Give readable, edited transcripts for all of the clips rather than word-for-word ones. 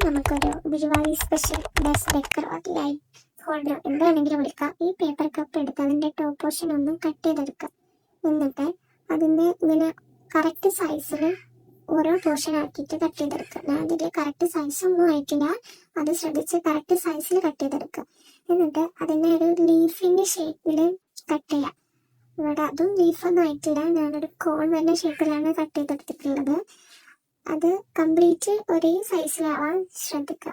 നമുക്കൊരു Guruvayur special desk decor light holder എന്താണെങ്കിലും വിളിക്കാം. ഈ പേപ്പർ കപ്പ് എടുത്ത് അതിൻ്റെ ടോപ്പ് പോർഷൻ ഒന്ന് കട്ട് ചെയ്തെടുക്കാം. എന്നിട്ട് അതിൻ്റെ ഇങ്ങനെ കറക്റ്റ് സൈസിൽ ഓരോ പോർഷൻ ആക്കിയിട്ട് കട്ട് ചെയ്തെടുക്കുക. ഞാൻ അതിൽ കറക്റ്റ് സൈസൊന്നും ആയിട്ടില്ല, അത് ശ്രദ്ധിച്ച് കറക്റ്റ് സൈസിൽ കട്ട് ചെയ്തെടുക്കുക. എന്നിട്ട് അതിനെ ഒരു ലീഫിൻ്റെ ഷേപ്പിൽ കട്ട് ചെയ്യാം. ഇവിടെ അതും ലീഫൊന്നും ആയിട്ടില്ല, ഞാനൊരു കോൺ വരുന്ന ഷേപ്പിലാണ് കട്ട് ചെയ്തെടുത്തിട്ടുള്ളത്. അത് കംപ്ലീറ്റ് ഒരേ സൈസിലാവാൻ ശ്രദ്ധിക്കുക.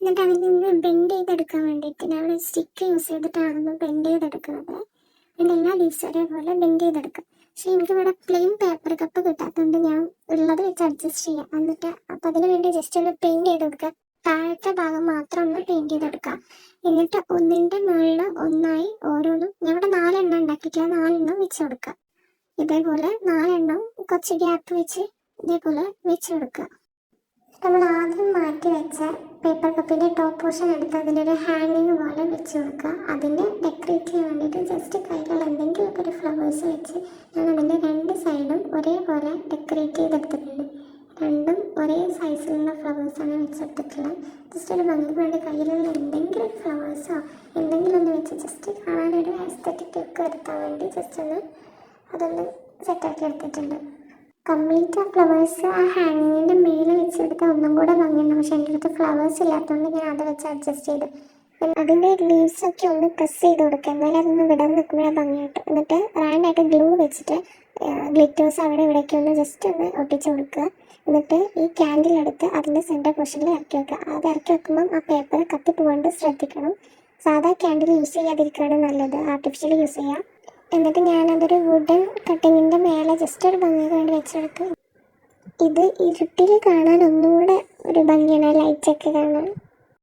എന്നിട്ട് അതിൽ നിന്ന് ബെൻഡ് ചെയ്തെടുക്കാൻ വേണ്ടിയിട്ട് ഞാൻ സ്റ്റിക്ക് യൂസ് ചെയ്തിട്ടാണ് ബെൻഡ് ചെയ്തെടുക്കുന്നത്. അതിൻ്റെ എല്ലാ ലീവ്സും ഒരേപോലെ ബെൻഡ് ചെയ്തെടുക്കുക. പക്ഷേ എനിക്കിവിടെ പ്ലെയിൻ പേപ്പർ കപ്പ് കിട്ടാത്തതുകൊണ്ട് ഞാൻ ഉള്ളത് വെച്ച് അഡ്ജസ്റ്റ് ചെയ്യാം. എന്നിട്ട് അപ്പം അതിന് വേണ്ടി ജസ്റ്റ് ഒന്ന് പെയിൻറ്റ് ചെയ്ത് കൊടുക്കുക. താഴത്തെ ഭാഗം മാത്രം ഒന്ന് പെയിൻറ്റ് ചെയ്തെടുക്കുക. എന്നിട്ട് ഒന്നിൻ്റെ മുകളിൽ ഒന്നായി ഓരോന്നും ഞാൻ ഇവിടെ 4 എണ്ണം ഉണ്ടാക്കിയിട്ടില്ല, 4 എണ്ണം വെച്ച് കൊടുക്കുക. ഇതേപോലെ 4 എണ്ണം കുറച്ച് ഗ്യാപ്പ് വെച്ച് ഇതേപോലെ വെച്ച് കൊടുക്കുക. നമ്മൾ ആദ്യം മാറ്റി വെച്ച പേപ്പർ കപ്പിൻ്റെ ടോപ്പ് പോർഷൻ എടുത്ത് അതിലൊരു ഹാങ്ങിങ് പോലെ വെച്ച് കൊടുക്കുക. അതിന് ഡെക്കറേറ്റ് ചെയ്യാൻ വേണ്ടിയിട്ട് ജസ്റ്റ് കയ്യിലുള്ള എന്തെങ്കിലുമൊക്കെ ഒരു ഫ്ലവേഴ്സ് വെച്ച് ഞാൻ അതിൻ്റെ 2 സൈഡും ഒരേപോലെ ഡെക്കറേറ്റ് ചെയ്തെടുത്തിട്ടുണ്ട്. രണ്ടും ഒരേ സൈസിലുള്ള ഫ്ലവേഴ്സാണ് വെച്ചെടുത്തിട്ടുള്ളത്. ജസ്റ്റ് ഒരു ഭംഗിക്ക് വേണ്ടി കയ്യിലുള്ള എന്തെങ്കിലും ഒരു ഫ്ലവേഴ്സോ എന്തെങ്കിലും ഒന്ന് വെച്ച് ജസ്റ്റ് കാണാനൊരു ആസ്തറ്റിക് ലുക്ക് വരുത്താൻ വേണ്ടി ജസ്റ്റ് ഒന്ന് അതൊന്ന് സെറ്റാക്കി എടുത്തിട്ടുണ്ട്. കംപ്ലീറ്റ് ആ ഫ്ലവേഴ്സ് ആ ഹാങ്ങിങ്ങിൻ്റെ മേലെ വെച്ചെടുത്താൽ ഒന്നും കൂടെ ഭംഗിയുണ്ട്. പക്ഷേ എൻ്റെ അടുത്ത് ഫ്ലവേഴ്സ് ഇല്ലാത്തതുകൊണ്ട് ഞാൻ അത് വെച്ച് അഡ്ജസ്റ്റ് ചെയ്തു. അതിൻ്റെ ലീവ്സൊക്കെ ഒന്ന് പ്രസ് ചെയ്ത് കൊടുക്കുക, എന്നാലും അതൊന്ന് വിടാൻ നിൽക്കുമ്പോഴാണ് ഭംഗിയായിട്ട്. എന്നിട്ട് റാൻഡായിട്ട് ഗ്ലൂ വെച്ചിട്ട് ഗ്ലിറ്റേഴ്സ് അവിടെ ഇവിടേക്ക് ഒന്ന് ജസ്റ്റ് ഒന്ന് ഒട്ടിച്ച് കൊടുക്കുക. എന്നിട്ട് ഈ ക്യാൻഡിൽ എടുത്ത് അതിൻ്റെ സെൻറ്റർ പൊസിഷനിൽ ഇറക്കി വെക്കുക. അത് ഇറക്കി വെക്കുമ്പം ആ പേപ്പർ കത്തിപ്പോകാണ്ട് ശ്രദ്ധിക്കണം. സാധാ ക്യാൻഡിൽ യൂസ് ചെയ്യാതിരിക്കുകയാണ് നല്ലത്, ആർട്ടിഫിഷ്യൽ യൂസ് ചെയ്യാം. എന്നിട്ട് ഞാനതൊരു വുഡൻ കട്ടിങ്ങിൻ്റെ മേലെ ജസ്റ്റ് ഒരു ഭംഗിക്ക് വേണ്ടി വെച്ചെടുക്കും. ഇത് ഇരുട്ടിൽ കാണാൻ ഒന്നുകൂടെ ഒരു ഭംഗിയാണ്, ലൈറ്റൊക്കെ കാണാൻ.